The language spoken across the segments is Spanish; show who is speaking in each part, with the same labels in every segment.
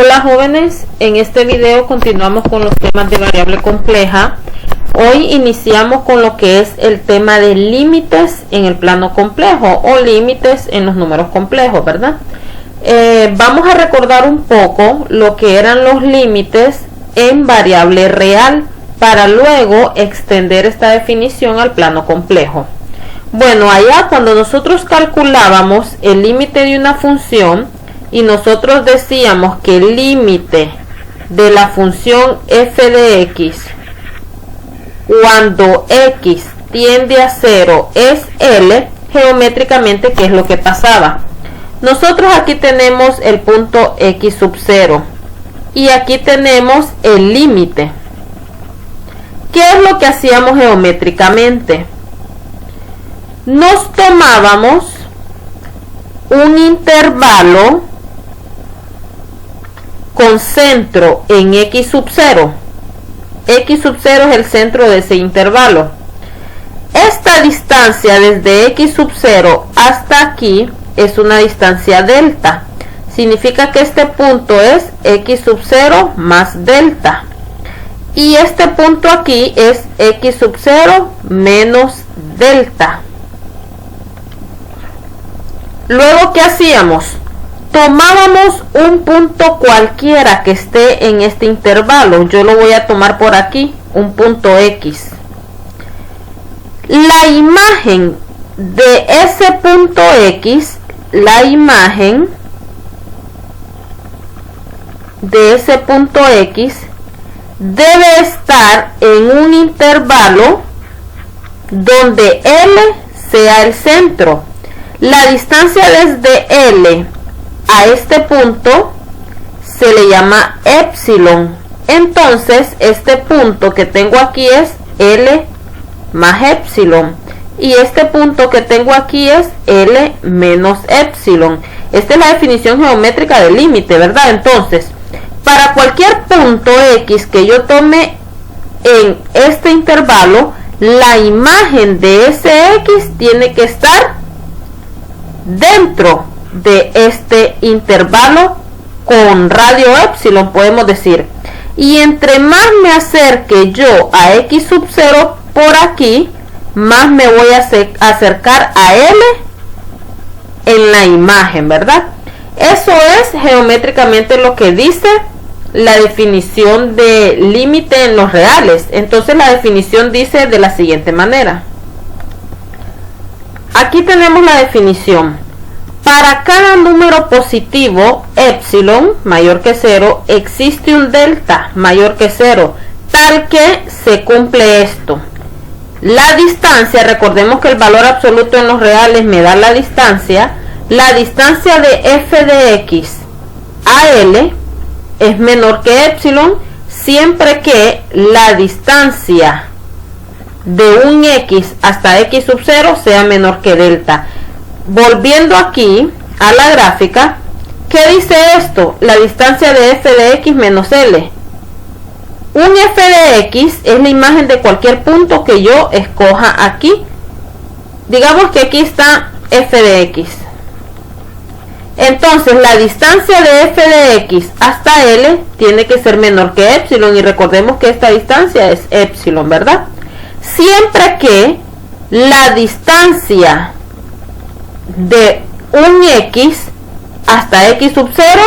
Speaker 1: Hola jóvenes, en este video continuamos con los temas de variable compleja. Hoy iniciamos con lo que es el tema de límites en el plano complejo o límites en los números complejos, ¿verdad? Vamos a recordar un poco lo que eran los límites en variable real para luego extender esta definición al plano complejo. Bueno, allá cuando nosotros calculábamos el límite de una función y nosotros decíamos que el límite de la función f de x cuando x tiende a 0 es L, geométricamente, ¿qué es lo que pasaba? Nosotros aquí tenemos el punto x sub 0 y aquí tenemos el límite. ¿Qué es lo que hacíamos geométricamente? Nos tomábamos un intervalo con centro en x sub 0. X sub 0 es el centro de ese intervalo. Esta distancia desde x sub 0 hasta aquí es una distancia delta. Significa que este punto es x sub 0 más delta. Y este punto aquí es x sub 0 menos delta. Luego, ¿qué hacíamos? Tomábamos un punto cualquiera que esté en este intervalo. Yo lo voy a tomar por aquí, un punto X. La imagen de ese punto X, la imagen de ese punto X debe estar en un intervalo donde L sea el centro. La distancia desde L a este punto se le llama epsilon. Entonces este punto que tengo aquí es L más epsilon y este punto que tengo aquí es L menos epsilon. Esta es la definición geométrica del límite, ¿verdad? Entonces, para cualquier punto X que yo tome en este intervalo, la imagen de ese X tiene que estar dentro de este intervalo con radio epsilon, podemos decir. Y entre más me acerque yo a x sub 0 por aquí, más me voy a acercar a L en la imagen, ¿verdad? Eso es geométricamente lo que dice la definición de límite en los reales. Entonces la definición dice de la siguiente manera. Aquí tenemos la definición. Para cada número positivo, epsilon mayor que 0, existe un delta mayor que 0, tal que se cumple esto. La distancia, recordemos que el valor absoluto en los reales me da la distancia de f de x a L es menor que epsilon, siempre que la distancia de un x hasta x sub 0 sea menor que delta. Volviendo aquí a la gráfica, ¿qué dice esto? La distancia de f de x menos L. Un f de x es la imagen de cualquier punto que yo escoja aquí. Digamos que aquí está f de x. Entonces la distancia de f de x hasta L tiene que ser menor que epsilon. Y recordemos que esta distancia es epsilon, ¿verdad? Siempre que la distancia de un x hasta x sub 0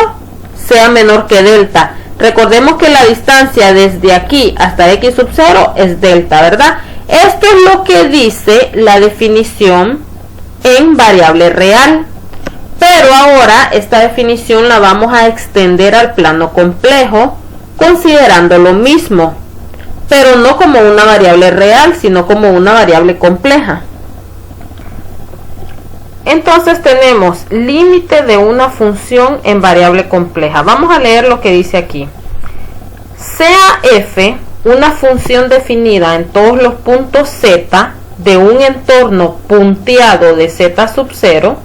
Speaker 1: sea menor que delta. Recordemos que la distancia desde aquí hasta x sub 0 es delta, ¿verdad? Esto es lo que dice la definición en variable real. Pero ahora esta definición la vamos a extender al plano complejo, considerando lo mismo, pero no como una variable real, sino como una variable compleja. Entonces tenemos límite de una función en variable compleja. Vamos a leer lo que dice aquí. Sea f una función definida en todos los puntos z de un entorno punteado de z sub 0,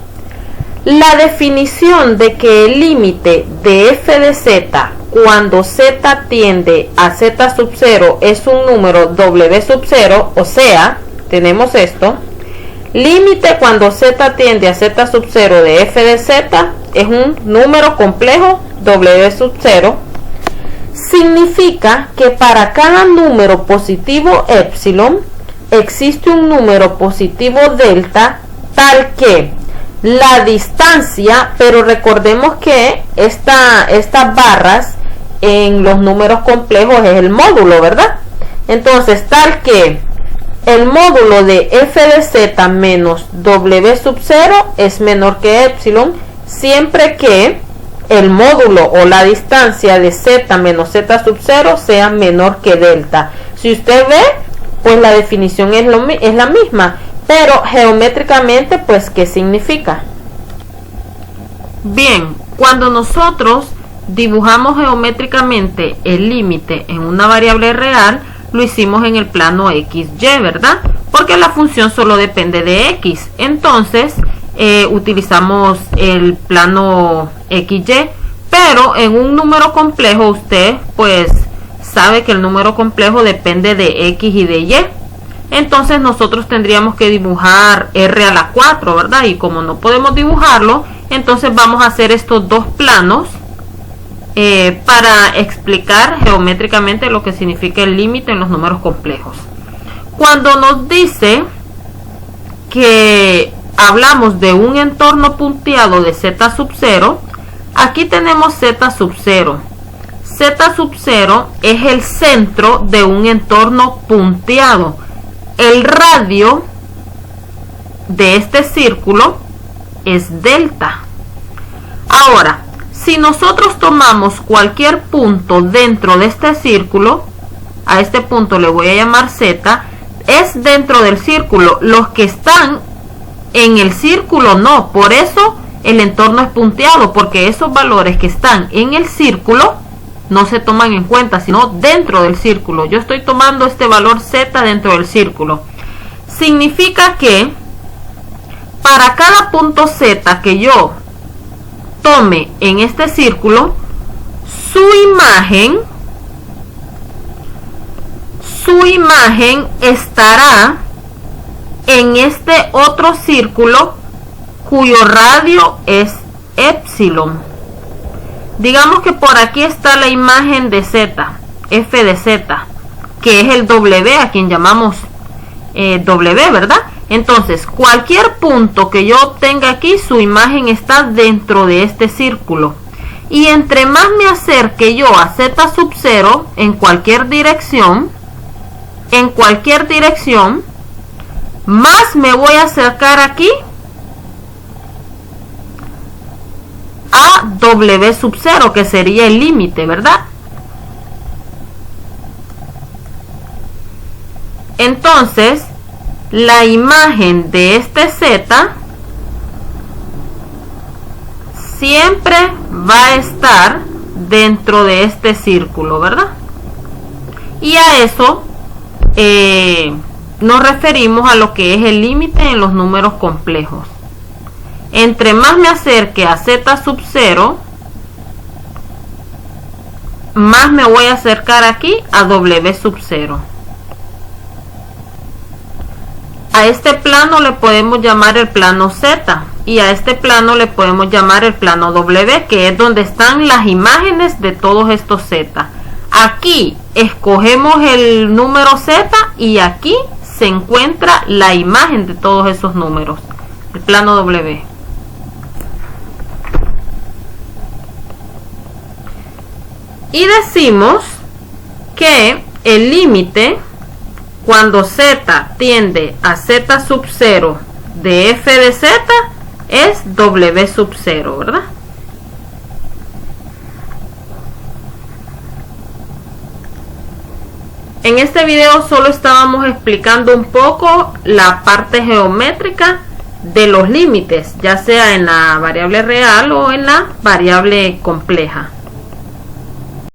Speaker 1: la definición de que el límite de f de z cuando z tiende a z sub 0 es un número w sub 0, o sea, tenemos esto. Límite cuando z tiende a z sub 0 de f de z es un número complejo W sub 0, significa que para cada número positivo epsilon existe un número positivo delta tal que la distancia, pero recordemos que estas barras en los números complejos es el módulo, ¿verdad? Entonces, tal que el módulo de f de z menos w sub 0 es menor que epsilon, siempre que el módulo o la distancia de z menos z sub 0 sea menor que delta. Si usted ve, pues la definición es la misma, pero geométricamente, pues, ¿qué significa? Bien, cuando nosotros dibujamos geométricamente el límite en una variable real, lo hicimos en el plano XY, ¿verdad? Porque la función solo depende de X. Entonces, utilizamos el plano XY, pero en un número complejo usted, pues, sabe que el número complejo depende de X y de Y. Entonces nosotros tendríamos que dibujar R a la 4, ¿verdad? Y como no podemos dibujarlo, entonces vamos a hacer estos dos planos para explicar geométricamente lo que significa el límite en los números complejos. Cuando nos dice que hablamos de un entorno punteado de z sub 0, aquí tenemos z sub 0. Z sub 0 es el centro de un entorno punteado. El radio de este círculo es delta. Ahora, si nosotros tomamos cualquier punto dentro de este círculo, a este punto le voy a llamar Z, es dentro del círculo. Los que están en el círculo no, por eso el entorno es punteado, porque esos valores que están en el círculo no se toman en cuenta, sino dentro del círculo. Yo estoy tomando este valor Z dentro del círculo. Significa que para cada punto Z que yo tome en este círculo, su imagen estará en este otro círculo cuyo radio es epsilon. Digamos que por aquí está la imagen de Z, f de Z, que es el W, a quien llamamos W, ¿verdad? Entonces, cualquier punto que yo tenga aquí, su imagen está dentro de este círculo. Y entre más me acerque yo a Z sub 0 en cualquier dirección, más me voy a acercar aquí a W sub 0, que sería el límite, ¿verdad? Entonces, la imagen de este Z siempre va a estar dentro de este círculo, ¿verdad? Y a eso nos referimos a lo que es el límite en los números complejos. Entre más me acerque a Z sub 0, más me voy a acercar aquí a W sub 0. A este plano le podemos llamar el plano Z y a este plano le podemos llamar el plano W, que es donde están las imágenes de todos estos Z. Aquí escogemos el número Z y aquí se encuentra la imagen de todos esos números, el plano W. Y decimos que el límite cuando Z tiende a Z sub 0 de f de Z es W sub 0, ¿verdad? En este video solo estábamos explicando un poco la parte geométrica de los límites, ya sea en la variable real o en la variable compleja.